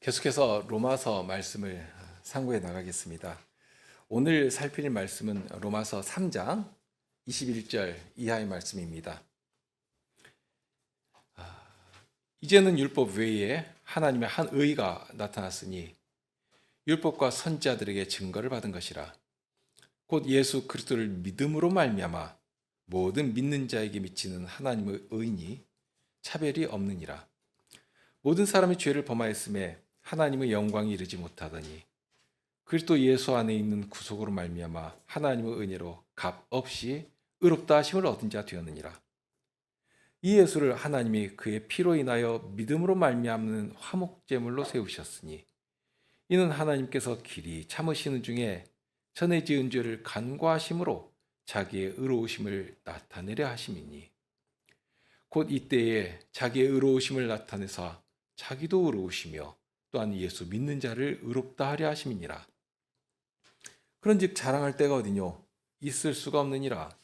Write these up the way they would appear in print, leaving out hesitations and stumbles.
계속해서 로마서 말씀을 상고해 나가겠습니다. 오늘 살필 말씀은 로마서 3장 21절 이하의 말씀입니다. 이제는 율법 외에 하나님의 한 의가 나타났으니 율법과 선지자들에게 증거를 받은 것이라. 곧 예수 그리스도를 믿음으로 말미암아 모든 믿는 자에게 미치는 하나님의 의니 차별이 없느니라. 모든 사람이 죄를 범하였음에 하나님의 영광이 이르지 못하더니 그리스도 예수 안에 있는 구속으로 말미암아 하나님의 은혜로 값 없이 의롭다 하심을 얻은 자 되었느니라. 이 예수를 하나님이 그의 피로 인하여 믿음으로 말미암는 화목제물로 세우셨으니 이는 하나님께서 길이 참으시는 중에 전에 지은 죄를 간과하심으로 자기의 의로우심을 나타내려 하심이니 곧 이때에 자기의 의로우심을 나타내사 자기도 의로우시며 또한 예수 믿는 자를 의롭다 하려 하심이니라. 그런즉 자랑할 때가 어디뇨? 있을 수가 없느니라.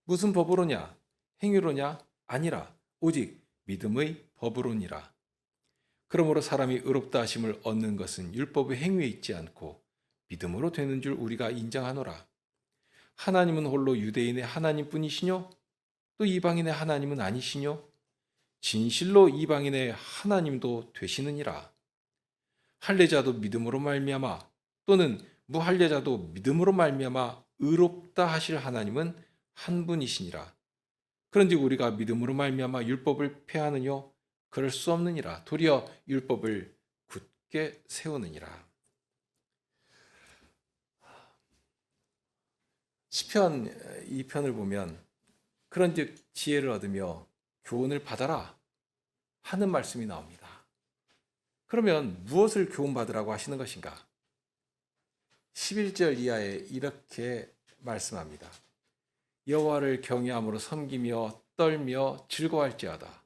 무슨 법으로냐? 행위로냐? 아니라 오직 믿음의 법으로니라. 그러므로 사람이 의롭다 하심을 얻는 것은 율법의 행위에 있지 않고 믿음으로 되는 줄 우리가 인정하노라. 하나님은 홀로 유대인의 하나님뿐이시뇨? 또 이방인의 하나님은 아니시뇨? 진실로 이방인의 하나님도 되시느니라. 할례자도 믿음으로 말미암아 또는 무할례자도 믿음으로 말미암아 의롭다 하실 하나님은 한 분이시니라. 그런즉 우리가 믿음으로 말미암아 율법을 폐하느뇨? 그럴 수 없느니라. 도리어 율법을 굳게 세우느니라. 시편 2편을 보면 그런즉 지혜를 얻으며 교훈을 받아라 하는 말씀이 나옵니다. 그러면 무엇을 교훈받으라고 하시는 것인가? 11절 이하에 이렇게 말씀합니다. 여호와를 경외함으로 섬기며 떨며 즐거워할지어다.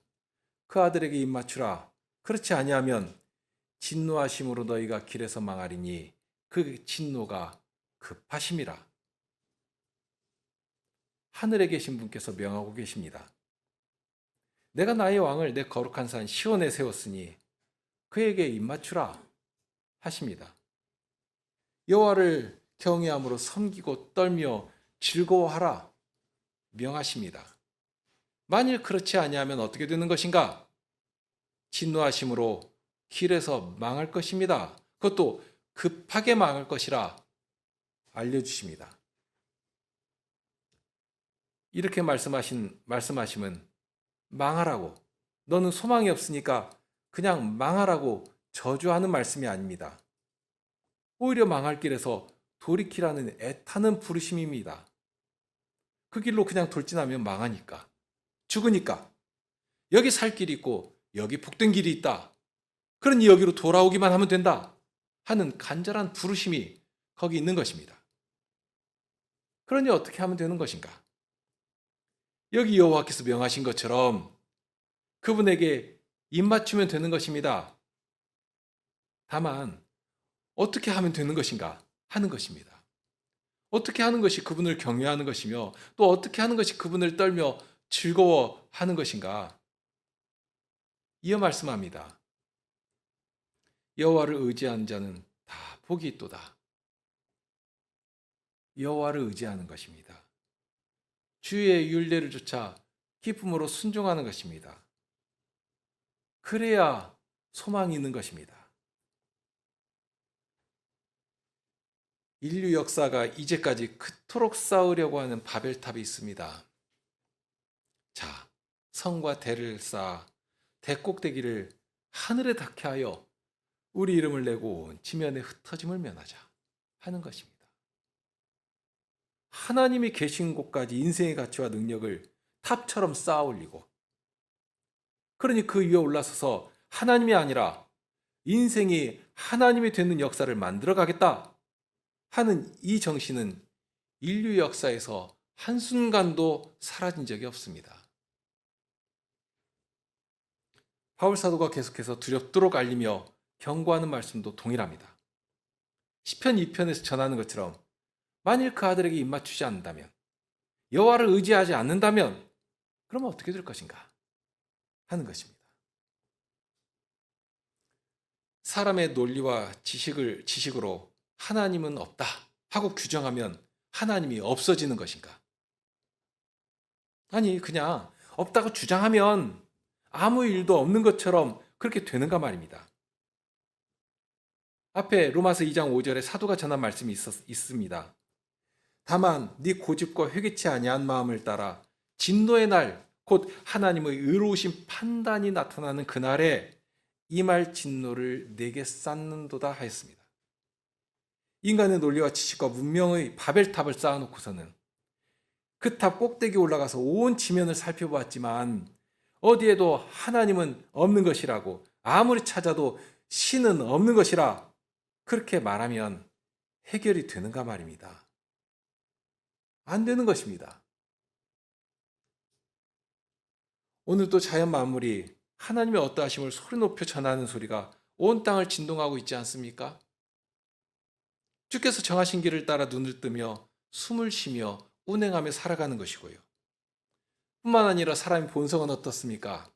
그 아들에게 입맞추라. 그렇지 아니하면 진노하심으로 너희가 길에서 망하리니 그 진노가 급하심이라. 하늘에 계신 분께서 명하고 계십니다. 내가 나의 왕을 내 거룩한 산 시온에 세웠으니 그에게 입맞추라 하십니다. 여호와를 경외함으로 섬기고 떨며 즐거워하라 명하십니다. 만일 그렇지 아니하면 어떻게 되는 것인가? 진노하심으로 길에서 망할 것입니다. 그것도 급하게 망할 것이라 알려주십니다. 이렇게 말씀하시면 망하라고, 너는 소망이 없으니까 그냥 망하라고 저주하는 말씀이 아닙니다. 오히려 망할 길에서 돌이키라는 애타는 부르심입니다. 그 길로 그냥 돌진하면 망하니까, 죽으니까, 여기 살 길이 있고 여기 복된 길이 있다. 그러니 여기로 돌아오기만 하면 된다 하는 간절한 부르심이 거기 있는 것입니다. 그러니 어떻게 하면 되는 것인가? 여기 여호와께서 명하신 것처럼 그분에게 입맞추면 되는 것입니다. 다만 어떻게 하면 되는 것인가 하는 것입니다. 어떻게 하는 것이 그분을 경외하는 것이며 또 어떻게 하는 것이 그분을 떨며 즐거워하는 것인가? 이어 말씀합니다. 여호와를 의지하는 자는 다 복이 있도다. 여호와를 의지하는 것입니다. 주의 율례를 쫓아 기쁨으로 순종하는 것입니다. 그래야 소망이 있는 것입니다. 인류 역사가 이제까지 그토록 쌓으려고 하는 바벨탑이 있습니다. 자, 성과 대를 쌓아 대꼭대기를 하늘에 닿게 하여 우리 이름을 내고 온 지면의 흩어짐을 면하자 하는 것입니다. 하나님이 계신 곳까지 인생의 가치와 능력을 탑처럼 쌓아 올리고, 그러니 그 위에 올라서서 하나님이 아니라 인생이 하나님이 되는 역사를 만들어 가겠다 하는 이 정신은 인류 역사에서 한순간도 사라진 적이 없습니다. 바울 사도가 계속해서 두렵도록 알리며 경고하는 말씀도 동일합니다. 시편 2편에서 전하는 것처럼 만일 그 아들에게 입맞추지 않는다면, 여호와를 의지하지 않는다면 그러면 어떻게 될 것인가 하는 것입니다. 사람의 논리와 지식으로 하나님은 없다 하고 규정하면 하나님이 없어지는 것인가? 아니, 그냥 없다고 주장하면 아무 일도 없는 것처럼 그렇게 되는가 말입니다. 앞에 로마서 2장 5절에 사도가 전한 말씀이 있습니다. 다만 네 고집과 회개치 아니한 마음을 따라 진노의 날, 곧 하나님의 의로우신 판단이 나타나는 그날에 이 말 진노를 내게 쌓는도다 하였습니다. 인간의 논리와 지식과 문명의 바벨탑을 쌓아놓고서는 그 탑 꼭대기 올라가서 온 지면을 살펴보았지만 어디에도 하나님은 없는 것이라고, 아무리 찾아도 신은 없는 것이라 그렇게 말하면 해결이 되는가 말입니다. 안 되는 것입니다. 오늘도 자연 만물이 하나님의 어떠하심을 소리 높여 전하는 소리가 온 땅을 진동하고 있지 않습니까? 주께서 정하신 길을 따라 눈을 뜨며 숨을 쉬며 운행하며 살아가는 것이고요. 뿐만 아니라 사람의 본성은 어떻습니까?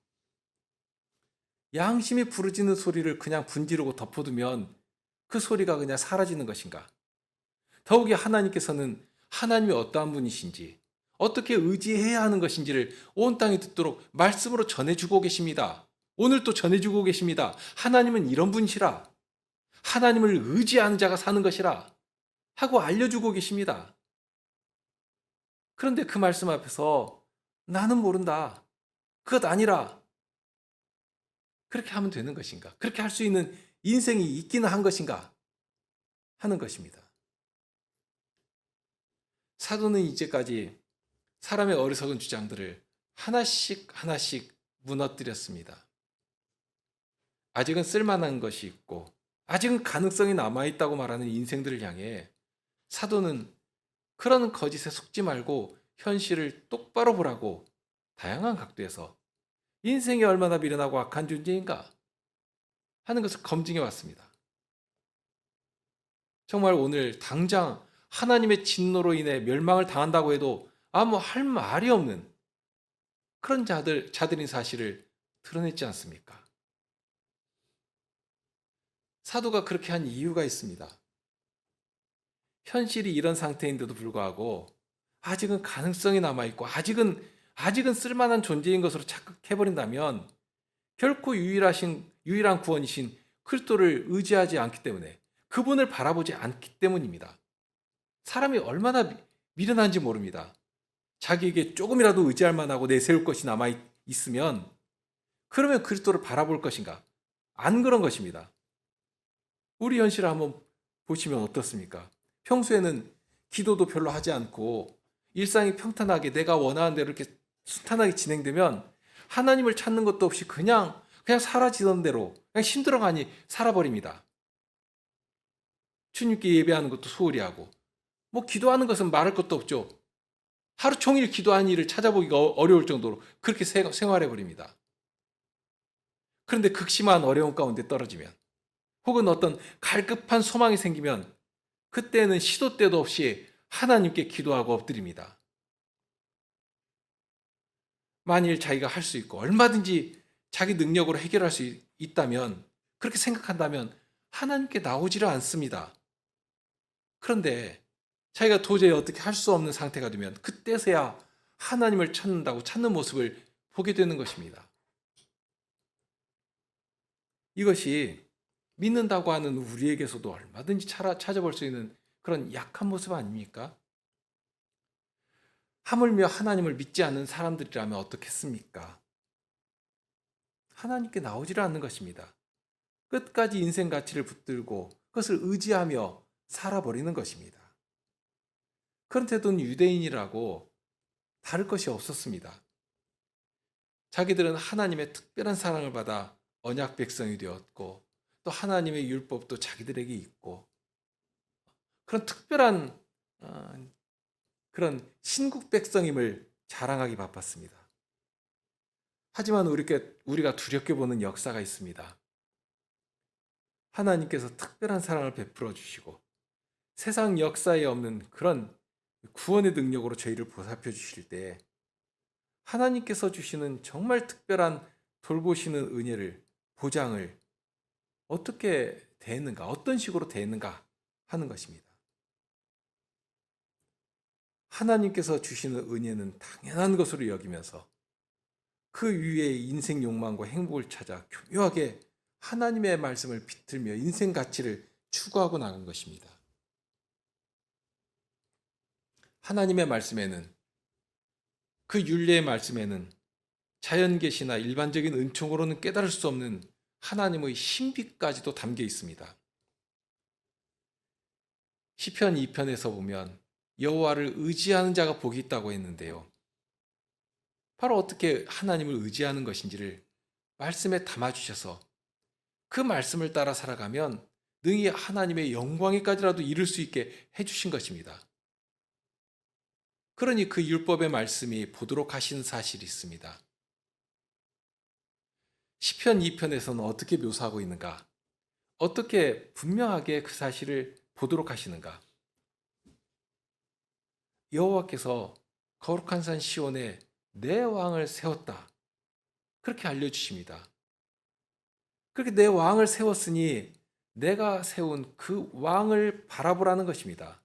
양심이 부르짖는 소리를 그냥 분지르고 덮어두면 그 소리가 그냥 사라지는 것인가? 더욱이 하나님께서는 하나님이 어떠한 분이신지, 어떻게 의지해야 하는 것인지를 온 땅이 듣도록 말씀으로 전해주고 계십니다. 오늘도 전해주고 계십니다. 하나님은 이런 분이시라. 하나님을 의지하는 자가 사는 것이라 하고 알려주고 계십니다. 그런데 그 말씀 앞에서 나는 모른다, 그것 아니라, 그렇게 하면 되는 것인가? 그렇게 할 수 있는 인생이 있기는 한 것인가? 하는 것입니다. 사도는 이제까지 사람의 어리석은 주장들을 하나씩 하나씩 무너뜨렸습니다. 아직은 쓸만한 것이 있고 아직은 가능성이 남아있다고 말하는 인생들을 향해 사도는 그런 거짓에 속지 말고 현실을 똑바로 보라고 다양한 각도에서 인생이 얼마나 미련하고 악한 존재인가 하는 것을 검증해 왔습니다. 정말 오늘 당장 하나님의 진노로 인해 멸망을 당한다고 해도 아무 할 말이 없는 그런 자들인 사실을 드러냈지 않습니까? 사도가 그렇게 한 이유가 있습니다. 현실이 이런 상태인데도 불구하고 아직은 가능성이 남아있고 아직은 쓸만한 존재인 것으로 착각해버린다면 결코 유일한 구원이신 그리스도를 의지하지 않기 때문에, 그분을 바라보지 않기 때문입니다. 사람이 얼마나 미련한지 모릅니다. 자기에게 조금이라도 의지할 만하고 내세울 것이 남아있으면 그러면 그리스도를 바라볼 것인가? 안 그런 것입니다. 우리 현실을 한번 보시면 어떻습니까? 평소에는 기도도 별로 하지 않고 일상이 평탄하게 내가 원하는 대로 이렇게 순탄하게 진행되면 하나님을 찾는 것도 없이 그냥 사라지던 대로 그냥 힘들어가니 살아버립니다. 주님께 예배하는 것도 소홀히 하고 기도하는 것은 말할 것도 없죠. 하루 종일 기도하는 일을 찾아보기가 어려울 정도로 그렇게 생활해버립니다. 그런데 극심한 어려움 가운데 떨어지면, 혹은 어떤 갈급한 소망이 생기면 그때는 시도 때도 없이 하나님께 기도하고 엎드립니다. 만일 자기가 할 수 있고 얼마든지 자기 능력으로 해결할 수 있다면, 그렇게 생각한다면 하나님께 나오지를 않습니다. 그런데 자기가 도저히 어떻게 할 수 없는 상태가 되면 그때서야 하나님을 찾는 모습을 보게 되는 것입니다. 이것이 믿는다고 하는 우리에게서도 얼마든지 찾아볼 수 있는 그런 약한 모습 아닙니까? 하물며 하나님을 믿지 않는 사람들이라면 어떻겠습니까? 하나님께 나오지를 않는 것입니다. 끝까지 인생 가치를 붙들고 그것을 의지하며 살아버리는 것입니다. 그런 태도는 유대인이라고 다를 것이 없었습니다. 자기들은 하나님의 특별한 사랑을 받아 언약 백성이 되었고, 또 하나님의 율법도 자기들에게 있고, 그런 특별한 그런 신국 백성임을 자랑하기 바빴습니다. 하지만 우리가 두렵게 보는 역사가 있습니다. 하나님께서 특별한 사랑을 베풀어 주시고 세상 역사에 없는 그런 구원의 능력으로 저희를 보살펴 주실 때 하나님께서 주시는 정말 특별한 돌보시는 은혜를, 보장을 어떻게 대했는가, 어떤 식으로 대했는가 하는 것입니다. 하나님께서 주시는 은혜는 당연한 것으로 여기면서 그 위에 인생 욕망과 행복을 찾아 교묘하게 하나님의 말씀을 비틀며 인생 가치를 추구하고 나간 것입니다. 하나님의 말씀에는, 그 율례의 말씀에는 자연 계시나 일반적인 은총으로는 깨달을 수 없는 하나님의 신비까지도 담겨 있습니다. 시편 2편에서 보면 여호와를 의지하는 자가 복이 있다고 했는데요. 바로 어떻게 하나님을 의지하는 것인지를 말씀에 담아 주셔서 그 말씀을 따라 살아가면 능히 하나님의 영광에까지라도 이룰 수 있게 해 주신 것입니다. 그러니 그 율법의 말씀이 보도록 하신 사실이 있습니다. 시편 2편에서는 어떻게 묘사하고 있는가? 어떻게 분명하게 그 사실을 보도록 하시는가? 여호와께서 거룩한 산 시온에 내 왕을 세웠다. 그렇게 알려주십니다. 그렇게 내 왕을 세웠으니 내가 세운 그 왕을 바라보라는 것입니다.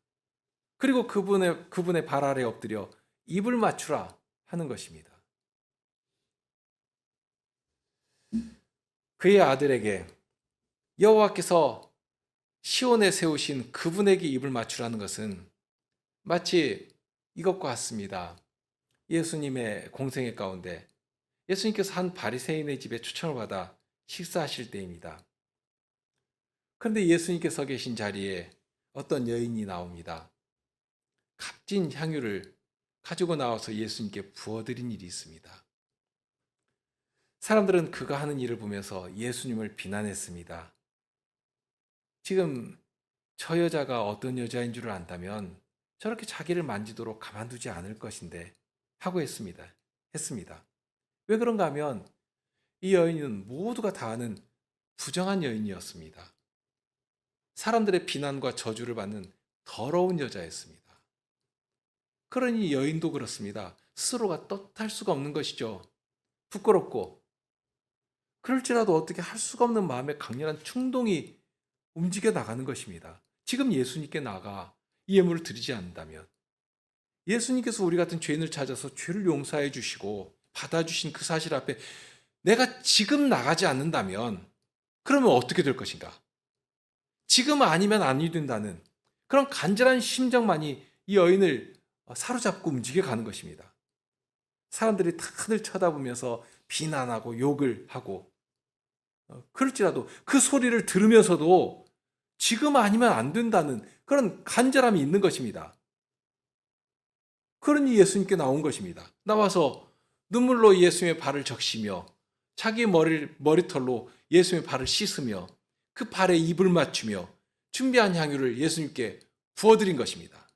그리고 그분의 발 아래 엎드려 입을 맞추라 하는 것입니다. 그의 아들에게 여호와께서 시온에 세우신 그분에게 입을 맞추라는 것은 마치 이것과 같습니다. 예수님의 공생애 가운데 예수님께서 한 바리새인의 집에 초청을 받아 식사하실 때입니다. 그런데 예수님께서 계신 자리에 어떤 여인이 나옵니다. 값진 향유를 가지고 나와서 예수님께 부어드린 일이 있습니다. 사람들은 그가 하는 일을 보면서 예수님을 비난했습니다. 지금 저 여자가 어떤 여자인 줄을 안다면 저렇게 자기를 만지도록 가만두지 않을 것인데 하고 했습니다. 왜 그런가 하면 이 여인은 모두가 다 아는 부정한 여인이었습니다. 사람들의 비난과 저주를 받는 더러운 여자였습니다. 그러니 여인도 그렇습니다. 스스로가 떳할 수가 없는 것이죠. 부끄럽고 그럴지라도 어떻게 할 수가 없는 마음의 강렬한 충동이 움직여 나가는 것입니다. 지금 예수님께 나가 이 예물을 드리지 않는다면 예수님께서 우리 같은 죄인을 찾아서 죄를 용서해 주시고 받아주신 그 사실 앞에 내가 지금 나가지 않는다면 그러면 어떻게 될 것인가? 지금 아니면 아니 된다는 그런 간절한 심정만이 이 여인을 사로잡고 움직여 가는 것입니다. 사람들이 다들 쳐다보면서 비난하고 욕을 하고 그럴지라도 그 소리를 들으면서도 지금 아니면 안 된다는 그런 간절함이 있는 것입니다. 그러니 예수님께 나온 것입니다. 나와서 눈물로 예수님의 발을 적시며 자기 머리털로 예수님의 발을 씻으며 그 발에 입을 맞추며 준비한 향유를 예수님께 부어드린 것입니다.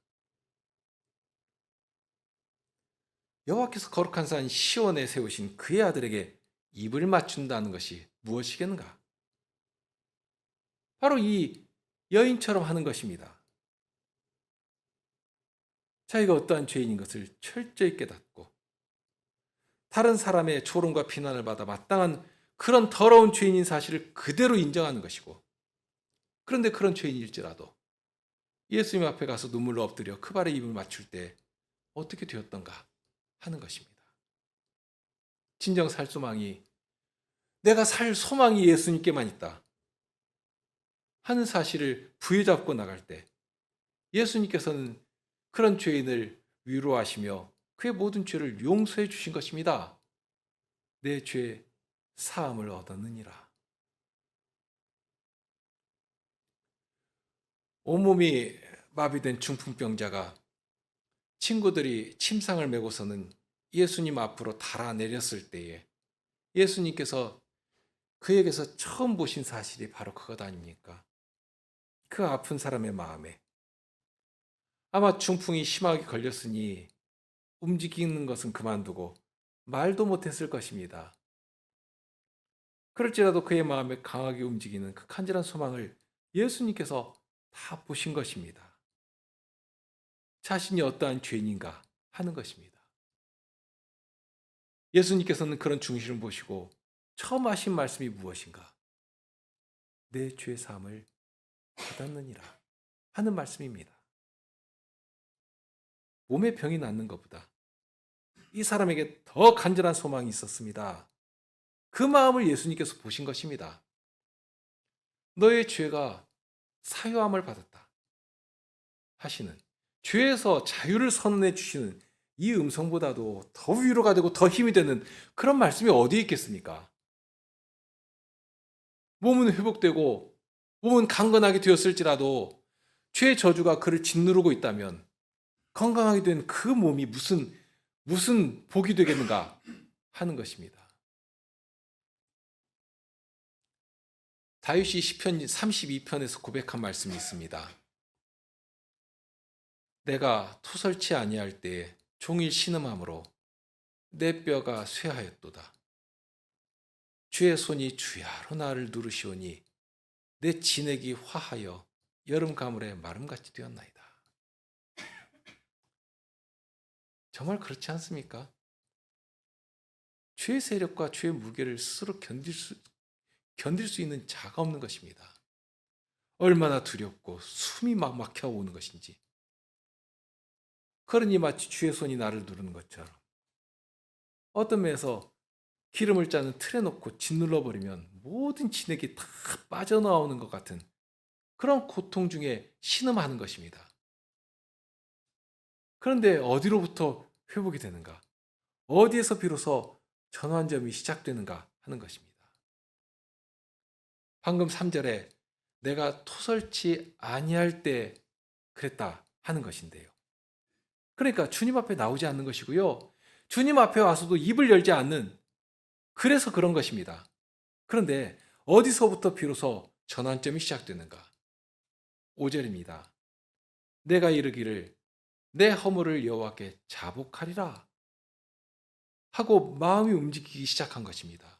여호와께서 거룩한 산 시온에 세우신 그의 아들에게 입을 맞춘다는 것이 무엇이겠는가? 바로 이 여인처럼 하는 것입니다. 자기가 어떠한 죄인인 것을 철저히 깨닫고 다른 사람의 조롱과 비난을 받아 마땅한 그런 더러운 죄인인 사실을 그대로 인정하는 것이고 그런데 그런 죄인일지라도 예수님 앞에 가서 눈물로 엎드려 그 발에 입을 맞출 때 어떻게 되었던가 하는 것입니다. 진정 살 소망이 내가 살 소망이 예수님께만 있다 하는 사실을 부여잡고 나갈 때 예수님께서는 그런 죄인을 위로하시며 그의 모든 죄를 용서해 주신 것입니다. 내 죄 사함을 얻었느니라. 온몸이 마비된 중풍병자가 친구들이 침상을 메고서는 예수님 앞으로 달아내렸을 때에 예수님께서 그에게서 처음 보신 사실이 바로 그것 아닙니까? 그 아픈 사람의 마음에 아마 중풍이 심하게 걸렸으니 움직이는 것은 그만두고 말도 못했을 것입니다. 그럴지라도 그의 마음에 강하게 움직이는 그 간절한 소망을 예수님께서 다 보신 것입니다. 자신이 어떠한 죄인인가 하는 것입니다. 예수님께서는 그런 중심을 보시고 처음 하신 말씀이 무엇인가? 내 죄 사함을 받았느니라 하는 말씀입니다. 몸에 병이 낫는 것보다 이 사람에게 더 간절한 소망이 있었습니다. 그 마음을 예수님께서 보신 것입니다. 너의 죄가 사유함을 받았다 하시는, 죄에서 자유를 선언해 주시는 이 음성보다도 더 위로가 되고 더 힘이 되는 그런 말씀이 어디에 있겠습니까? 몸은 회복되고 몸은 강건하게 되었을지라도 죄의 저주가 그를 짓누르고 있다면 건강하게 된 그 몸이 무슨 복이 되겠는가 하는 것입니다. 다윗이 시편 32편에서 고백한 말씀이 있습니다. 내가 토설치 아니할 때에 종일 신음함으로 내 뼈가 쇠하였도다. 주의 손이 주야로 나를 누르시오니 내 진액이 화하여 여름 가물에 마름같이 되었나이다. 정말 그렇지 않습니까? 죄의 세력과 죄의 무게를 스스로 견딜 수 있는 자가 없는 것입니다. 얼마나 두렵고 숨이 막 막혀오는 것인지. 그러니 마치 주의 손이 나를 누르는 것처럼 어떤 면에서 기름을 짜는 틀에 놓고 짓눌러 버리면 모든 진액이 다 빠져나오는 것 같은 그런 고통 중에 신음하는 것입니다. 그런데 어디로부터 회복이 되는가? 어디에서 비로소 전환점이 시작되는가 하는 것입니다. 방금 3절에 내가 토설치 아니할 때 그랬다 하는 것인데요. 그러니까 주님 앞에 나오지 않는 것이고요. 주님 앞에 와서도 입을 열지 않는, 그래서 그런 것입니다. 그런데 어디서부터 비로소 전환점이 시작되는가? 5절입니다. 내가 이르기를 내 허물을 여호와께 자복하리라 하고 마음이 움직이기 시작한 것입니다.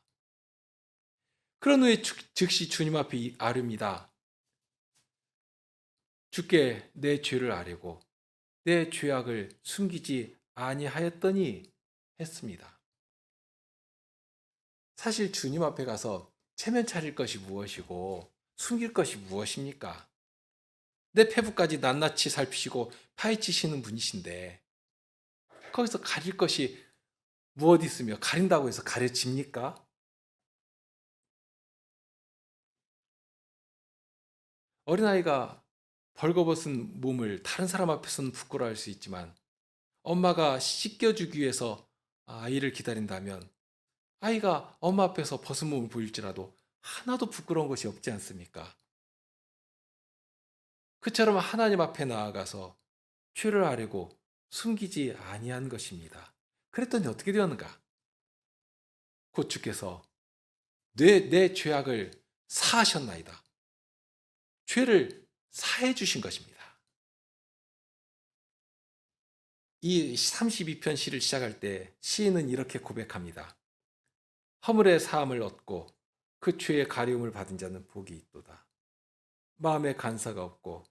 그런 후에 즉시 주님 앞에 아뢰입니다. 주께 내 죄를 아뢰고 내 죄악을 숨기지 아니하였더니 했습니다. 사실 주님 앞에 가서 체면 차릴 것이 무엇이고 숨길 것이 무엇입니까? 내 페부까지 낱낱이 살피시고 파헤치시는 분이신데 거기서 가릴 것이 무엇 있으며 가린다고 해서 가려집니까? 어린아이가 벌거벗은 몸을 다른 사람 앞에서는 부끄러워할 수 있지만 엄마가 씻겨주기 위해서 아이를 기다린다면 아이가 엄마 앞에서 벗은 몸을 보일지라도 하나도 부끄러운 것이 없지 않습니까? 그처럼 하나님 앞에 나아가서 죄를 아뢰고 숨기지 아니한 것입니다. 그랬더니 어떻게 되었는가? 곧 주께서 내 죄악을 사하셨나이다. 죄를 사해 주신 것입니다. 이 32편 시를 시작할 때 시인은 이렇게 고백합니다. 허물의 사함을 얻고 그 죄의 가리움을 받은 자는 복이 있도다. 마음에 간사가 없고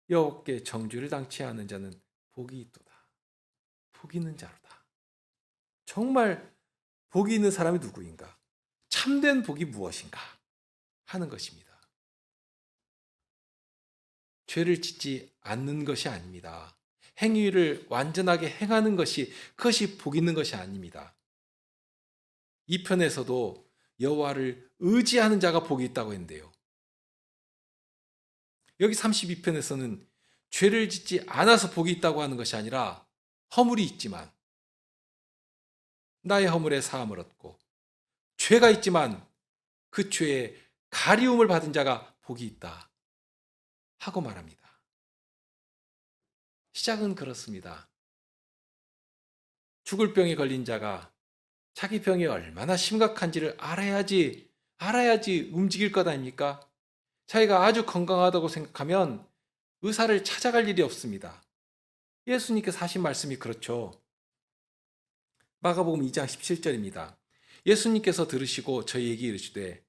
여호와께 정죄를 당치 않은 자는 복이 있도다. 복이 있는 자로다. 정말 복이 있는 사람이 누구인가? 참된 복이 무엇인가? 하는 것입니다. 죄를 짓지 않는 것이 아닙니다. 행위를 완전하게 행하는 그것이 복 있는 것이 아닙니다. 이 편에서도 여호와를 의지하는 자가 복이 있다고 했는데요. 여기 32편에서는 죄를 짓지 않아서 복이 있다고 하는 것이 아니라 허물이 있지만 나의 허물에 사함을 얻고 죄가 있지만 그 죄에 가리움을 받은 자가 복이 있다 하고 말합니다. 시작은 그렇습니다. 죽을 병에 걸린 자가 자기 병이 얼마나 심각한지를 알아야지 움직일 것 아닙니까? 자기가 아주 건강하다고 생각하면 의사를 찾아갈 일이 없습니다. 예수님께서 하신 말씀이 그렇죠. 마가복음 2장 17절입니다. 예수님께서 들으시고 저희에게 이르시되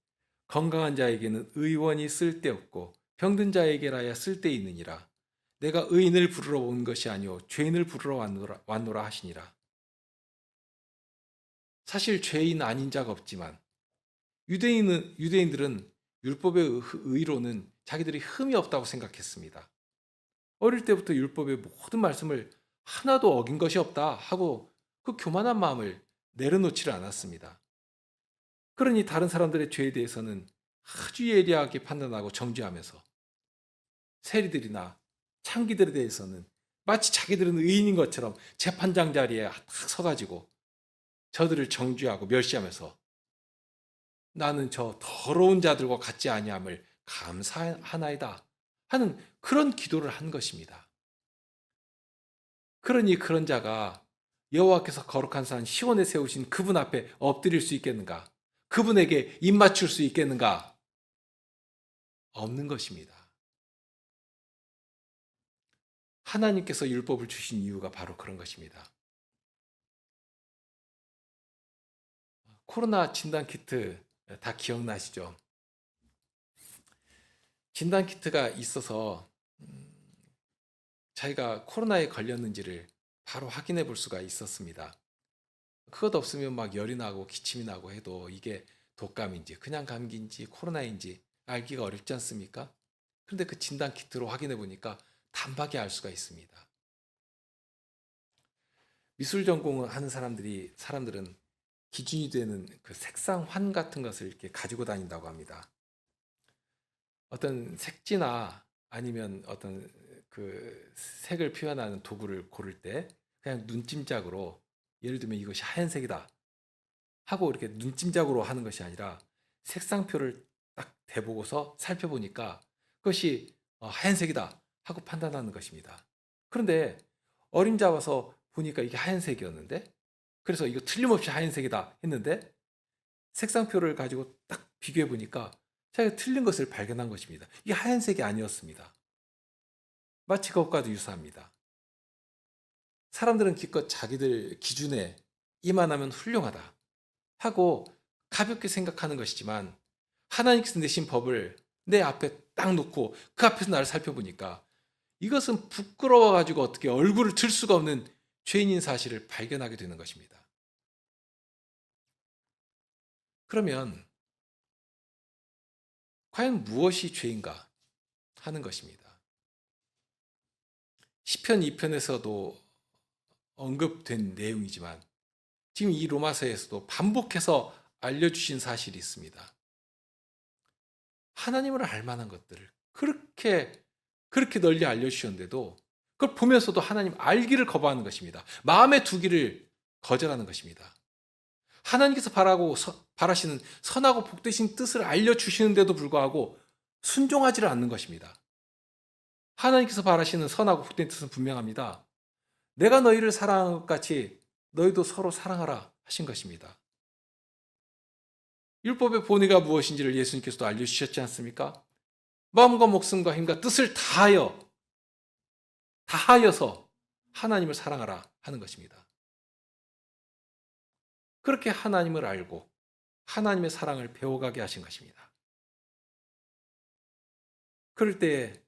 건강한 자에게는 의원이 쓸데없고 병든 자에게라야 쓸데있느니라. 내가 의인을 부르러 온 것이 아니오 죄인을 부르러 왔노라 하시니라. 사실 죄인 아닌 자가 없지만 유대인들은 율법의 의로는 자기들이 흠이 없다고 생각했습니다. 어릴 때부터 율법의 모든 말씀을 하나도 어긴 것이 없다 하고 그 교만한 마음을 내려놓지를 않았습니다. 그러니 다른 사람들의 죄에 대해서는 아주 예리하게 판단하고 정죄하면서 세리들이나 창기들에 대해서는 마치 자기들은 의인인 것처럼 재판장 자리에 딱 서가지고 저들을 정죄하고 멸시하면서 나는 저 더러운 자들과 같지 아니함을 감사하나이다 하는 그런 기도를 한 것입니다. 그러니 그런 자가 여호와께서 거룩한 산 시온에 세우신 그분 앞에 엎드릴 수 있겠는가? 그분에게 입 맞출 수 있겠는가? 없는 것입니다. 하나님께서 율법을 주신 이유가 바로 그런 것입니다. 코로나 진단 키트 다 기억나시죠? 진단 키트가 있어서 자기가 코로나에 걸렸는지를 바로 확인해 볼 수가 있었습니다. 그것 없으면 막 열이 나고 기침이 나고 해도 이게 독감인지 그냥 감기인지 코로나인지 알기가 어렵지 않습니까? 그런데 그 진단 키트로 확인해 보니까 단박에 알 수가 있습니다. 미술 전공을 하는 사람들은 기준이 되는 그 색상환 같은 것을 이렇게 가지고 다닌다고 합니다. 어떤 색지나 아니면 어떤 그 색을 표현하는 도구를 고를 때 그냥 눈짐작으로 예를 들면 이것이 하얀색이다 하고 이렇게 눈짐작으로 하는 것이 아니라 색상표를 딱 대보고서 살펴보니까 그것이 하얀색이다 하고 판단하는 것입니다. 그런데 어림잡아서 보니까 이게 하얀색이었는데 그래서 이거 틀림없이 하얀색이다 했는데 색상표를 가지고 딱 비교해 보니까 자기가 틀린 것을 발견한 것입니다. 이게 하얀색이 아니었습니다. 마치 그것과도 유사합니다. 사람들은 기껏 자기들 기준에 이만하면 훌륭하다 하고 가볍게 생각하는 것이지만 하나님께서 내신 법을 내 앞에 딱 놓고 그 앞에서 나를 살펴보니까 이것은 부끄러워가지고 어떻게 얼굴을 들 수가 없는 죄인인 사실을 발견하게 되는 것입니다. 그러면 과연 무엇이 죄인가 하는 것입니다. 시편 2편에서도 언급된 내용이지만 지금 이 로마서에서도 반복해서 알려주신 사실이 있습니다. 하나님을 알 만한 것들을 그렇게 널리 알려주셨는데도 그걸 보면서도 하나님 알기를 거부하는 것입니다. 마음에 두기를 거절하는 것입니다. 하나님께서 바라시는 선하고 복되신 뜻을 알려주시는데도 불구하고 순종하지를 않는 것입니다. 하나님께서 바라시는 선하고 복된 뜻은 분명합니다. 내가 너희를 사랑한 것 같이 너희도 서로 사랑하라 하신 것입니다. 율법의 본의가 무엇인지를 예수님께서도 알려주셨지 않습니까? 마음과 목숨과 힘과 뜻을 다하여서 하나님을 사랑하라 하는 것입니다. 그렇게 하나님을 알고 하나님의 사랑을 배워가게 하신 것입니다. 그럴 때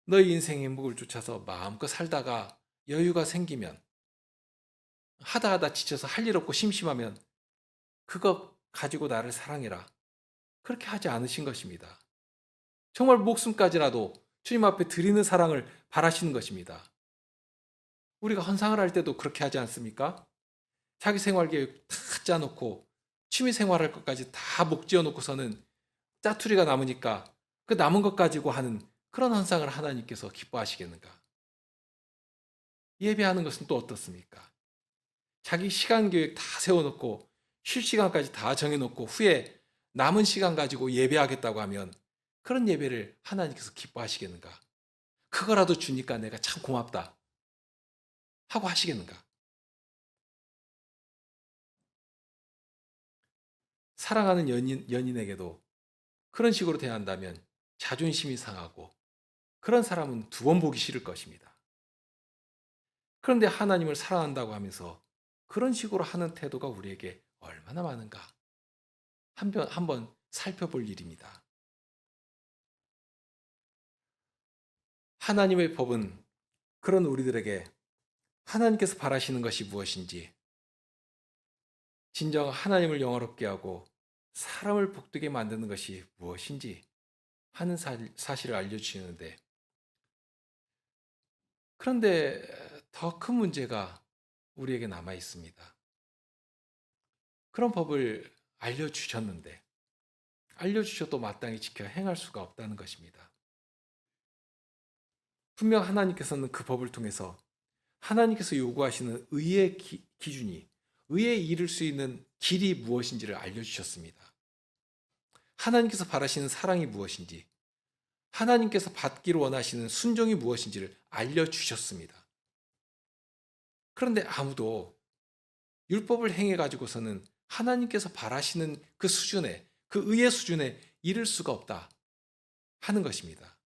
너희 인생의 행복을 쫓아서 마음껏 살다가 여유가 생기면 하다 지쳐서 할 일 없고 심심하면 그거 가지고 나를 사랑해라. 그렇게 하지 않으신 것입니다. 정말 목숨까지라도 주님 앞에 드리는 사랑을 바라시는 것입니다. 우리가 헌상을 할 때도 그렇게 하지 않습니까? 자기 생활 계획 다 짜놓고 취미 생활할 것까지 다 목지어 놓고서는 짜투리가 남으니까 그 남은 것 가지고 하는 그런 헌상을 하나님께서 기뻐하시겠는가? 예배하는 것은 또 어떻습니까? 자기 시간 계획 다 세워놓고 쉴 시간까지 다 정해놓고 후에 남은 시간 가지고 예배하겠다고 하면 그런 예배를 하나님께서 기뻐하시겠는가? 그거라도 주니까 내가 참 고맙다 하고 하시겠는가? 사랑하는 연인에게도 그런 식으로 대한다면 자존심이 상하고 그런 사람은 두 번 보기 싫을 것입니다. 그런데 하나님을 사랑한다고 하면서 그런 식으로 하는 태도가 우리에게 얼마나 많은가? 한번 살펴볼 일입니다. 하나님의 법은 그런 우리들에게 하나님께서 바라시는 것이 무엇인지 진정 하나님을 영화롭게 하고 사람을 복되게 만드는 것이 무엇인지 하는 사실을 알려주시는데, 그런데 더 큰 문제가 우리에게 남아 있습니다. 그런 법을 알려주셨는데, 알려주셔도 마땅히 지켜 행할 수가 없다는 것입니다. 분명 하나님께서는 그 법을 통해서 하나님께서 요구하시는 의의 기준이, 의에 이를 수 있는 길이 무엇인지를 알려주셨습니다. 하나님께서 바라시는 사랑이 무엇인지, 하나님께서 받기를 원하시는 순종이 무엇인지를 알려주셨습니다. 그런데 아무도 율법을 행해 가지고서는 하나님께서 바라시는 그 수준에, 그 의의 수준에 이를 수가 없다 하는 것입니다.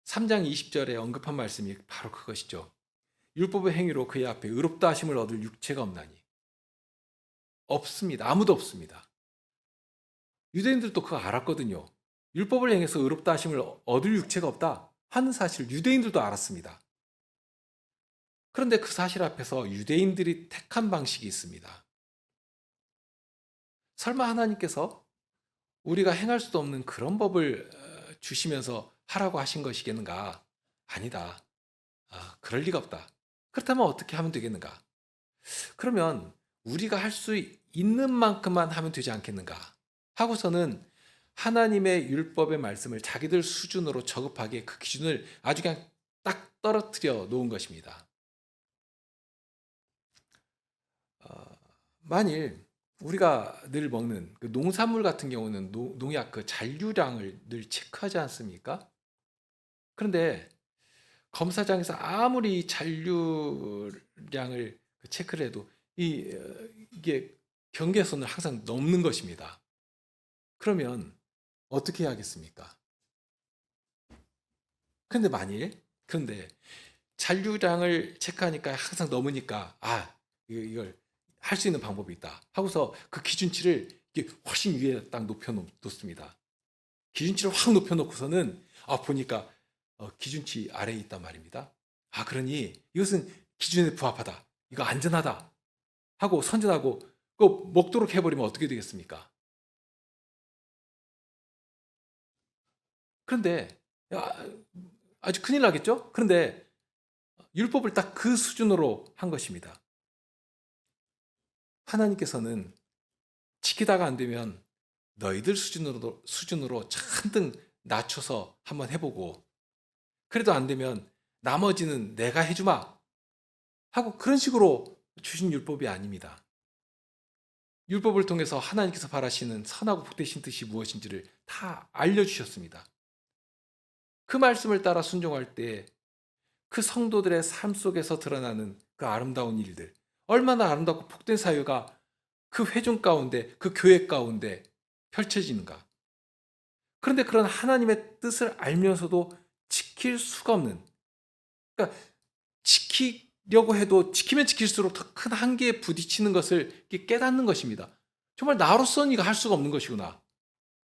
3장 20절에 언급한 말씀이 바로 그것이죠. 율법의 행위로 그의 앞에 의롭다 하심을 얻을 육체가 없나니. 없습니다. 아무도 없습니다. 유대인들도 그거 알았거든요. 율법을 행해서 의롭다 하심을 얻을 육체가 없다 하는 사실을 유대인들도 알았습니다. 그런데 그 사실 앞에서 유대인들이 택한 방식이 있습니다. 설마 하나님께서 우리가 행할 수도 없는 그런 법을 주시면서 하라고 하신 것이겠는가? 아니다. 그럴 리가 없다. 그렇다면 어떻게 하면 되겠는가? 그러면 우리가 할 수 있는 만큼만 하면 되지 않겠는가? 하고서는 하나님의 율법의 말씀을 자기들 수준으로 저급하게 그 기준을 아주 그냥 딱 떨어뜨려 놓은 것입니다. 만일 우리가 늘 먹는 그 농산물 같은 경우는 농약 그 잔류량을 늘 체크하지 않습니까? 그런데 검사장에서 아무리 잔류량을 체크를 해도 이게 경계선을 항상 넘는 것입니다. 그러면 어떻게 해야겠습니까? 그런데 잔류량을 체크하니까 항상 넘으니까 이걸 할 수 있는 방법이 있다 하고서 그 기준치를 훨씬 위에 딱 높여 놓습니다. 기준치를 확 높여 놓고서는 보니까 기준치 아래에 있단 말입니다. 그러니 이것은 기준에 부합하다, 이거 안전하다 하고 선전하고 먹도록 해버리면 어떻게 되겠습니까? 그런데 아주 큰일 나겠죠? 그런데 율법을 딱 그 수준으로 한 것입니다. 하나님께서는 지키다가 안 되면 너희들 수준으로 잔뜩 낮춰서 한번 해보고, 그래도 안 되면 나머지는 내가 해주마 하고 그런 식으로 주신 율법이 아닙니다. 율법을 통해서 하나님께서 바라시는 선하고 복되신 뜻이 무엇인지를 다 알려주셨습니다. 그 말씀을 따라 순종할 때 그 성도들의 삶 속에서 드러나는 그 아름다운 일들, 얼마나 아름답고 복된 사유가 그 회중 가운데, 그 교회 가운데 펼쳐지는가. 그런데 그런 하나님의 뜻을 알면서도 지킬 수가 없는, 그러니까 지키려고 해도 지키면 지킬수록 더 큰 한계에 부딪히는 것을 깨닫는 것입니다. 정말 나로서는 이거 할 수가 없는 것이구나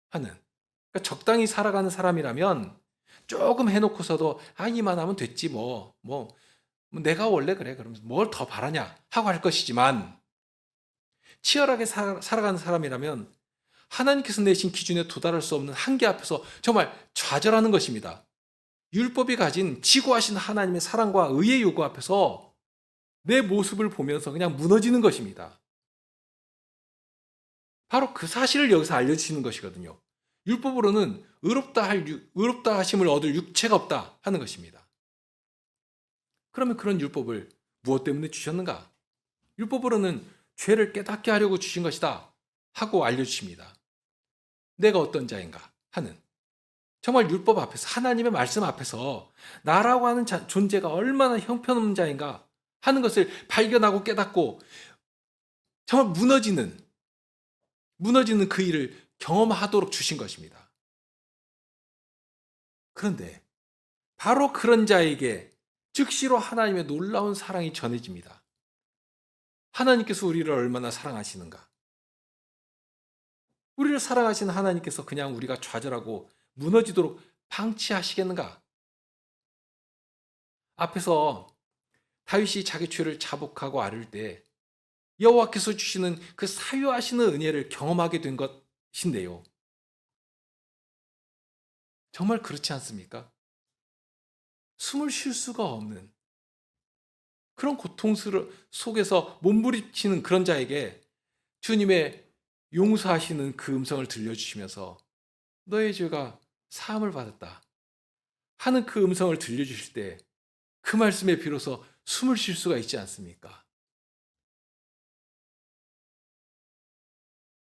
하는. 그러니까 적당히 살아가는 사람이라면 조금 해놓고서도 이만하면 됐지 뭐 내가 원래 그래 그러면서 뭘 더 바라냐 하고 할 것이지만, 치열하게 살아가는 사람이라면 하나님께서 내신 기준에 도달할 수 없는 한계 앞에서 정말 좌절하는 것입니다. 율법이 가진 지고하신 하나님의 사랑과 의의 요구 앞에서 내 모습을 보면서 그냥 무너지는 것입니다. 바로 그 사실을 여기서 알려주시는 것이거든요. 율법으로는 의롭다 하심을 얻을 육체가 없다 하는 것입니다. 그러면 그런 율법을 무엇 때문에 주셨는가? 율법으로는 죄를 깨닫게 하려고 주신 것이다 하고 알려주십니다. 내가 어떤 자인가 하는, 정말 율법 앞에서, 하나님의 말씀 앞에서 나라고 하는 존재가 얼마나 형편없는 자인가 하는 것을 발견하고 깨닫고 정말 무너지는 그 일을 경험하도록 주신 것입니다. 그런데 바로 그런 자에게 즉시로 하나님의 놀라운 사랑이 전해집니다. 하나님께서 우리를 얼마나 사랑하시는가. 우리를 사랑하시는 하나님께서 그냥 우리가 좌절하고 무너지도록 방치하시겠는가? 앞에서 다윗이 자기 죄를 자복하고 앓을 때 여호와께서 주시는 그 사유하시는 은혜를 경험하게 된 것인데요. 정말 그렇지 않습니까? 숨을 쉴 수가 없는 그런 고통 속에서 몸부림치는 그런 자에게 주님의 용서하시는 그 음성을 들려주시면서 너의 죄가 사함을 받았다 하는 그 음성을 들려주실 때 그 말씀에 비로소 숨을 쉴 수가 있지 않습니까?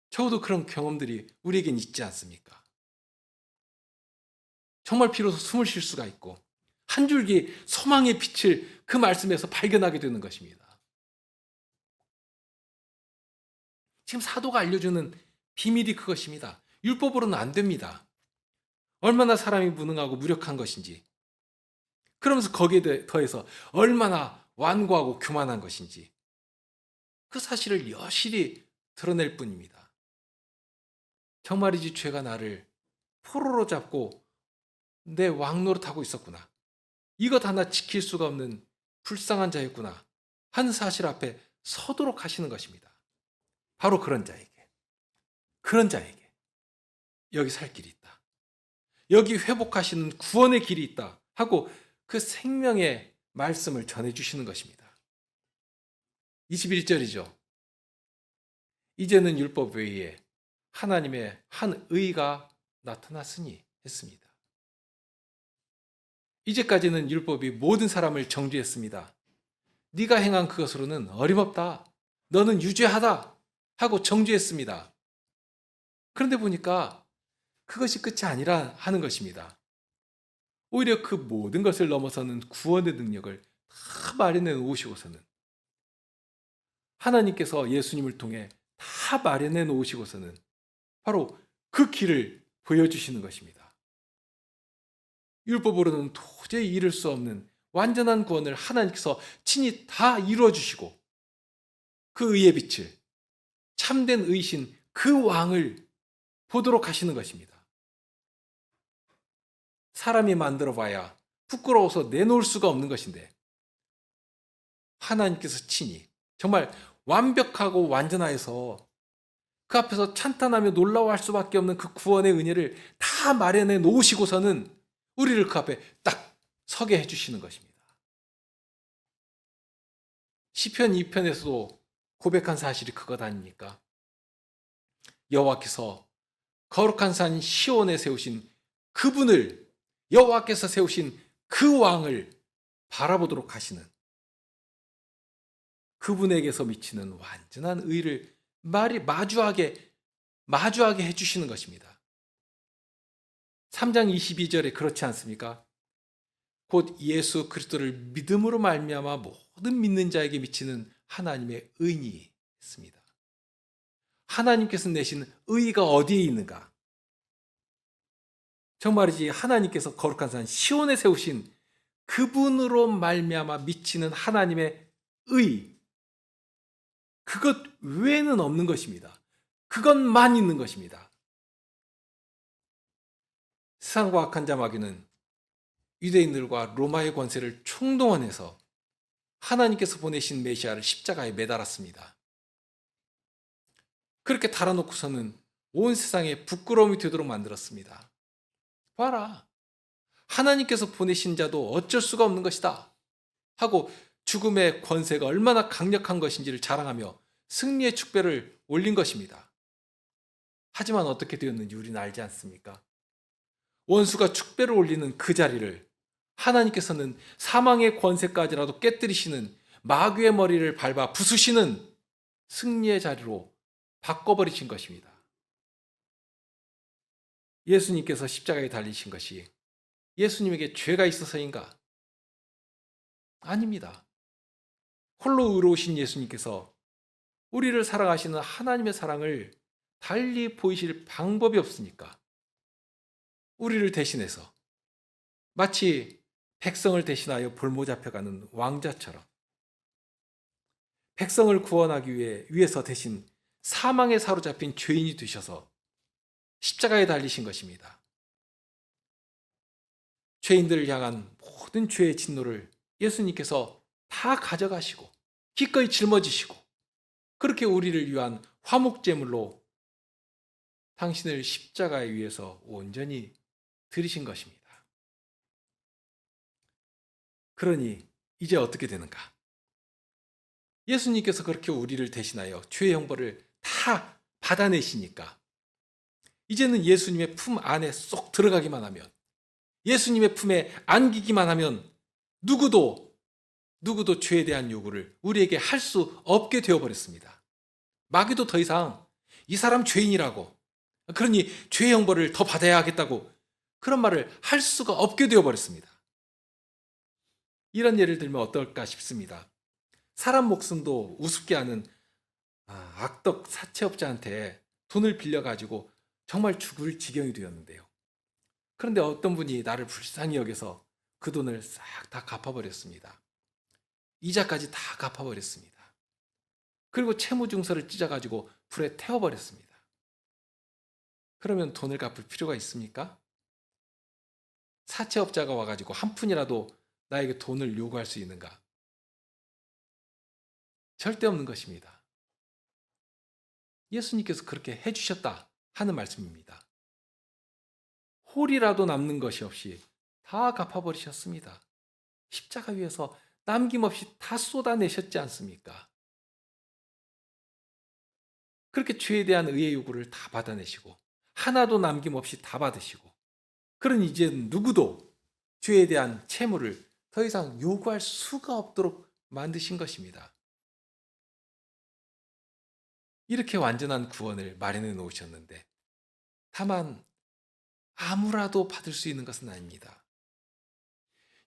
적어도 그런 경험들이 우리에겐 있지 않습니까? 정말 비로소 숨을 쉴 수가 있고 한 줄기 소망의 빛을 그 말씀에서 발견하게 되는 것입니다. 지금 사도가 알려주는 비밀이 그것입니다. 율법으로는 안 됩니다. 얼마나 사람이 무능하고 무력한 것인지, 그러면서 거기에 더해서 얼마나 완고하고 교만한 것인지 그 사실을 여실히 드러낼 뿐입니다. 정말이지 죄가 나를 포로로 잡고 내 왕노릇하고 있었구나. 이것 하나 지킬 수가 없는 불쌍한 자였구나 하는 사실 앞에 서도록 하시는 것입니다. 바로 그런 자에게 여기 살 길이 있다. 여기 회복하시는 구원의 길이 있다 하고 그 생명의 말씀을 전해주시는 것입니다. 21절이죠. 이제는 율법 외에 하나님의 한 의가 나타났으니 했습니다. 이제까지는 율법이 모든 사람을 정죄했습니다. 네가 행한 그것으로는 어림없다. 너는 유죄하다 하고 정죄했습니다. 그런데 보니까 그것이 끝이 아니라 하는 것입니다. 오히려 그 모든 것을 넘어서는 구원의 능력을 다 마련해 놓으시고서는 하나님께서 예수님을 통해 다 마련해 놓으시고서는 바로 그 길을 보여주시는 것입니다. 율법으로는 도저히 이룰 수 없는 완전한 구원을 하나님께서 친히 다 이루어 주시고 그 의의 빛을 참된 의신 그 왕을 보도록 하시는 것입니다. 사람이 만들어 봐야 부끄러워서 내놓을 수가 없는 것인데 하나님께서 친히 정말 완벽하고 완전하여서 그 앞에서 찬탄하며 놀라워할 수밖에 없는 그 구원의 은혜를 다 마련해 놓으시고서는 우리를 그 앞에 딱 서게 해주시는 것입니다. 시편 2편에서도 고백한 사실이 그것 아닙니까? 여호와께서 거룩한 산 시온에 세우신 그분을, 여호와께서 세우신 그 왕을 바라보도록 하시는 그분에게서 미치는 완전한 의를 마주하게 해주시는 것입니다. 3장 22절에 그렇지 않습니까? 곧 예수 그리스도를 믿음으로 말미암아 모든 믿는 자에게 미치는 하나님의 의니 있습니다. 하나님께서 내신 의가 어디에 있는가? 정말이지 하나님께서 거룩한 산 시온에 세우신 그분으로 말미암아 미치는 하나님의 의, 그것 외에는 없는 것입니다. 그것만 있는 것입니다. 세상과 악한 자마귀는 유대인들과 로마의 권세를 총동원해서 하나님께서 보내신 메시아를 십자가에 매달았습니다. 그렇게 달아놓고서는 온 세상에 부끄러움이 되도록 만들었습니다. 봐라, 하나님께서 보내신 자도 어쩔 수가 없는 것이다 하고 죽음의 권세가 얼마나 강력한 것인지를 자랑하며 승리의 축배를 올린 것입니다. 하지만 어떻게 되었는지 우리는 알지 않습니까? 원수가 축배를 올리는 그 자리를 하나님께서는 사망의 권세까지라도 깨뜨리시는 마귀의 머리를 밟아 부수시는 승리의 자리로 바꿔버리신 것입니다. 예수님께서 십자가에 달리신 것이 예수님에게 죄가 있어서인가? 아닙니다. 홀로 의로우신 예수님께서 우리를 사랑하시는 하나님의 사랑을 달리 보이실 방법이 없으니까 우리를 대신해서 마치 백성을 대신하여 볼모 잡혀가는 왕자처럼 백성을 구원하기 위해서 대신 사망에 사로잡힌 죄인이 되셔서 십자가에 달리신 것입니다. 죄인들을 향한 모든 죄의 진노를 예수님께서 다 가져가시고 기꺼이 짊어지시고 그렇게 우리를 위한 화목제물로 당신을 십자가에 위해서 온전히 들이신 것입니다. 그러니 이제 어떻게 되는가? 예수님께서 그렇게 우리를 대신하여 죄의 형벌을 다 받아내시니까 이제는 예수님의 품 안에 쏙 들어가기만 하면, 예수님의 품에 안기기만 하면 누구도 죄에 대한 요구를 우리에게 할 수 없게 되어버렸습니다. 마귀도 더 이상 이 사람 죄인이라고, 그러니 죄의 형벌을 더 받아야 하겠다고 그런 말을 할 수가 없게 되어버렸습니다. 이런 예를 들면 어떨까 싶습니다. 사람 목숨도 우습게 하는 악덕 사채업자한테 돈을 빌려가지고 정말 죽을 지경이 되었는데요. 그런데 어떤 분이 나를 불쌍히 여겨서 그 돈을 싹 다 갚아버렸습니다. 이자까지 다 갚아버렸습니다. 그리고 채무증서를 찢어가지고 불에 태워버렸습니다. 그러면 돈을 갚을 필요가 있습니까? 사채업자가 와가지고 한 푼이라도 나에게 돈을 요구할 수 있는가? 절대 없는 것입니다. 예수님께서 그렇게 해주셨다 하는 말씀입니다. 홀이라도 남는 것이 없이 다 갚아버리셨습니다. 십자가 위에서 남김없이 다 쏟아내셨지 않습니까? 그렇게 죄에 대한 의의 요구를 다 받아내시고 하나도 남김없이 다 받으시고, 그러니 이제 누구도 죄에 대한 채무를 더 이상 요구할 수가 없도록 만드신 것입니다. 이렇게 완전한 구원을 마련해 놓으셨는데 다만 아무라도 받을 수 있는 것은 아닙니다.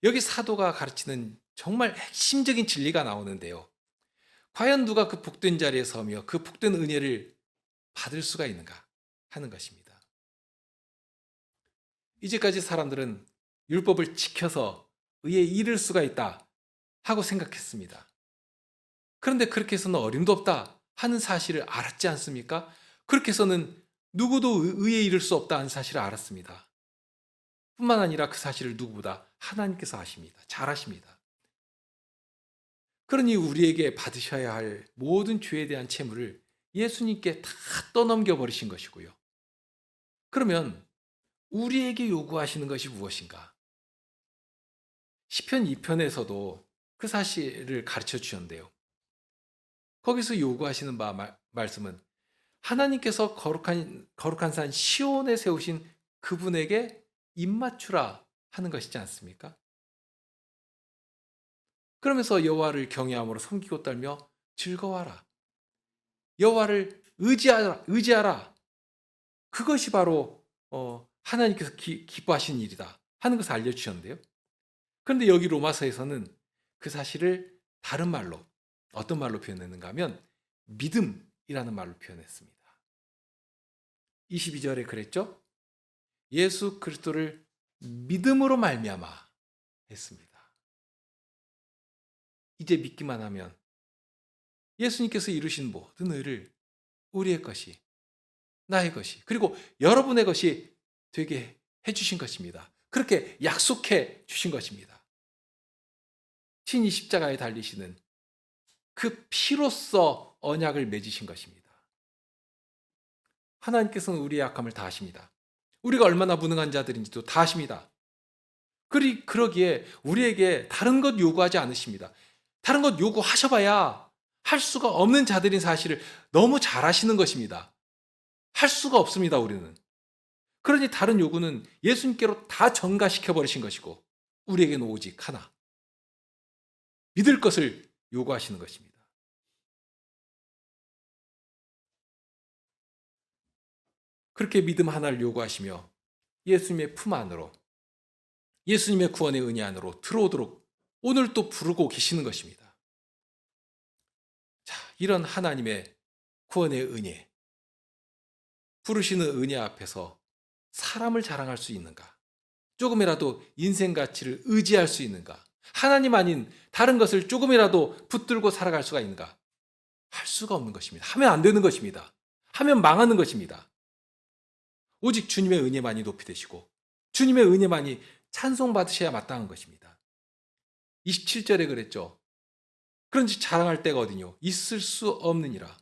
여기 사도가 가르치는 정말 핵심적인 진리가 나오는데요. 과연 누가 그 복된 자리에 서며 그 복된 은혜를 받을 수가 있는가 하는 것입니다. 이제까지 사람들은 율법을 지켜서 의에 이를 수가 있다 하고 생각했습니다. 그런데 그렇게 해서는 어림도 없다 하는 사실을 알았지 않습니까? 그렇게 해서는 누구도 의에 이를 수 없다 하는 사실을 알았습니다. 뿐만 아니라 그 사실을 누구보다 하나님께서 아십니다. 잘 아십니다. 그러니 우리에게 받으셔야 할 모든 죄에 대한 채무를 예수님께 다 떠넘겨 버리신 것이고요. 그러면 우리에게 요구하시는 것이 무엇인가? 시편 2편에서도 그 사실을 가르쳐 주셨는데요. 거기서 요구하시는 말씀은 하나님께서 거룩한 산 시온에 세우신 그분에게 입맞추라 하는 것이지 않습니까? 그러면서 여호와를 경외함으로 섬기고 떨며 즐거워하라. 여호와를 의지하라. 그것이 바로 하나님께서 기뻐하시는 일이다 하는 것을 알려주셨는데요. 그런데 여기 로마서에서는 그 사실을 다른 말로, 어떤 말로 표현했는가 하면 믿음이라는 말로 표현했습니다. 22절에 그랬죠? 예수 그리스도를 믿음으로 말미암아 했습니다. 이제 믿기만 하면 예수님께서 이루신 모든 의를 우리의 것이, 나의 것이, 그리고 여러분의 것이 되게 해주신 것입니다. 그렇게 약속해 주신 것입니다. 친히 십자가에 달리시는 그 피로써 언약을 맺으신 것입니다. 하나님께서는 우리의 약함을 다 아십니다. 우리가 얼마나 무능한 자들인지도 다 아십니다. 그러기에 우리에게 다른 것 요구하지 않으십니다. 다른 것 요구하셔봐야 할 수가 없는 자들인 사실을 너무 잘 아시는 것입니다. 할 수가 없습니다, 우리는. 그러니 다른 요구는 예수님께로 다 전가시켜 버리신 것이고 우리에게는 오직 하나, 믿을 것을 요구하시는 것입니다. 그렇게 믿음 하나를 요구하시며 예수님의 품 안으로, 예수님의 구원의 은혜 안으로 들어오도록 오늘 또 부르고 계시는 것입니다. 자, 이런 하나님의 구원의 은혜, 부르시는 은혜 앞에서 사람을 자랑할 수 있는가? 조금이라도 인생 가치를 의지할 수 있는가? 하나님 아닌 다른 것을 조금이라도 붙들고 살아갈 수가 있는가? 할 수가 없는 것입니다. 하면 안 되는 것입니다. 하면 망하는 것입니다. 오직 주님의 은혜만이 높이 되시고 주님의 은혜만이 찬송받으셔야 마땅한 것입니다. 27절에 그랬죠. 그런지 자랑할 때가 어디뇨? 있을 수 없느니라.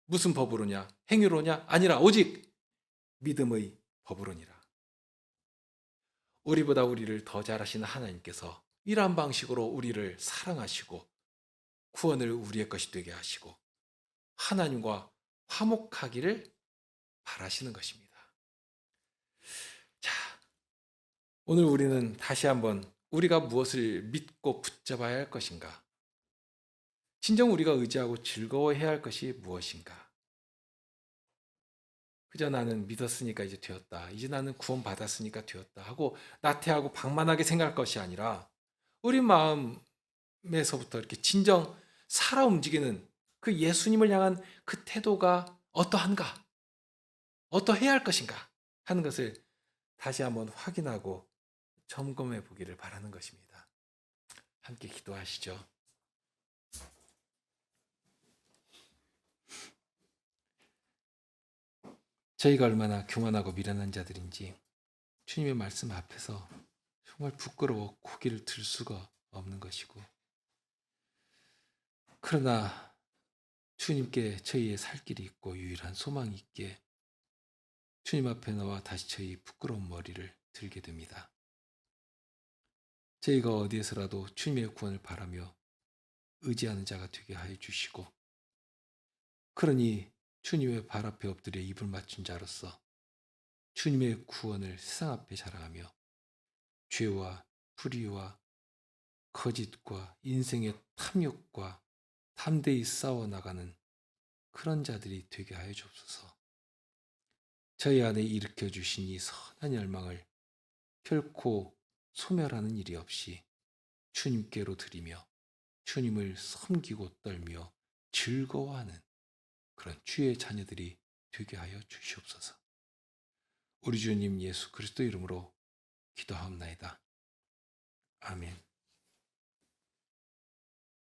무슨 법으로냐? 행위로냐? 아니라 오직 믿음의 법으로니라. 우리보다 우리를 더 잘 아시는 하나님께서 이러한 방식으로 우리를 사랑하시고 구원을 우리의 것이 되게 하시고 하나님과 화목하기를 바라시는 것입니다. 자, 오늘 우리는 다시 한번 우리가 무엇을 믿고 붙잡아야 할 것인가? 진정 우리가 의지하고 즐거워해야 할 것이 무엇인가? 그저 나는 믿었으니까 이제 되었다. 이제 나는 구원받았으니까 되었다. 하고 나태하고 방만하게 생각할 것이 아니라 우리 마음에서부터 이렇게 진정 살아 움직이는 그 예수님을 향한 그 태도가 어떠한가? 어떠해야 할 것인가? 하는 것을 다시 한번 확인하고 점검해 보기를 바라는 것입니다. 함께 기도하시죠. 저희가 얼마나 교만하고 미련한 자들인지 주님의 말씀 앞에서 정말 부끄러워 고개를 들 수가 없는 것이고, 그러나 주님께 저희의 살 길이 있고 유일한 소망이 있기에 주님 앞에 나와 다시 저희 부끄러운 머리를 들게 됩니다. 저희가 어디에서라도 주님의 구원을 바라며 의지하는 자가 되게 하여 주시고, 그러니 주님의 발 앞에 엎드려 입을 맞춘 자로서 주님의 구원을 세상 앞에 자랑하며 죄와 불의와 거짓과 인생의 탐욕과 담대히 싸워나가는 그런 자들이 되게 하여 주옵소서. 저희 안에 일으켜 주신 이 선한 열망을 결코 소멸하는 일이 없이 주님께로 드리며 주님을 섬기고 떨며 즐거워하는 그런 주의 자녀들이 되게 하여 주시옵소서. 우리 주님 예수 그리스도 이름으로 기도하옵나이다. 아멘.